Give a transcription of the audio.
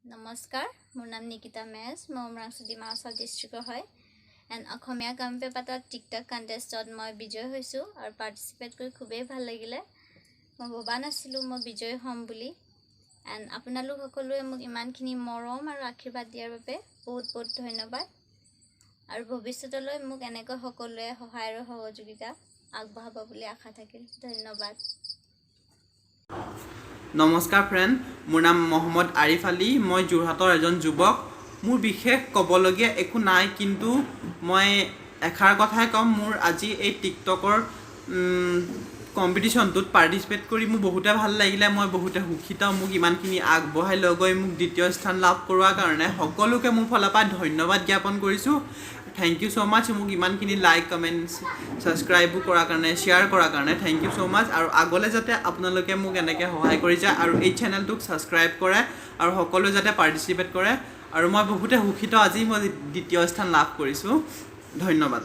নমস্কাৰ মোৰ নাম নিকিতা মেজ মই উমৰাংচুটি মাছাল ডিষ্ট্ৰিক্টৰ হয় এণ্ড অসমীয়া কামপে পাতা টিকটক কণ্টেষ্টত মই বিজয় হৈছোঁ আৰু পাৰ্টিচিপেট কৰি খুবেই ভাল লাগিলে মই ভবা নাছিলোঁ মই বিজয় হ'ম বুলি এণ্ড আপোনালোক সকলোৱে মোক ইমানখিনি মৰম আৰু আশীৰ্বাদ দিয়াৰ বাবে বহুত বহুত ধন্যবাদ আৰু ভৱিষ্যতলৈ মোক এনেকৈ সকলোৱে সহায় আৰু সহযোগিতা আগবঢ়াব বুলি আশা থাকিল ধন্যবাদ নমস্কাৰ ফ্ৰেণ্ড মোৰ নাম মহম্মদ আৰিফ আলী মই যোৰহাটৰ এজন যুৱক মোৰ বিশেষ ক'বলগীয়া একো নাই কিন্তু মই এষাৰ কথাই ক'ম মোৰ আজি এই টিকটকৰ কম্পিটিশ্যনটোত পাৰ্টিচিপেট কৰি মোৰ বহুতে ভাল লাগিলে মই বহুতে সুখিত মোক ইমানখিনি আগবঢ়াই লৈ গৈ মোক দ্বিতীয় স্থান লাভ কৰোৱাৰ কাৰণে সকলোকে মোৰ ফালৰ পৰা ধন্যবাদ জ্ঞাপন কৰিছোঁ থ্যাংক ইউ সো মাচ মোক ইমানখিনি লাইক কমেণ্ট ছাবস্ক্ৰাইবো কৰাৰ কাৰণে শ্বেয়াৰ কৰাৰ কাৰণে থ্যাংক ইউ সো মাচ আৰু আগলৈ যাতে আপোনালোকে মোক এনেকৈ সহায় কৰি যায় আৰু এই চেনেলটোক ছাবস্ক্ৰাইব কৰে আৰু সকলোৱে যাতে পাৰ্টিচিপেট কৰে আৰু মই বহুতে সুখিত আজি মই দ্বিতীয় স্থান লাভ কৰিছোঁ ধন্যবাদ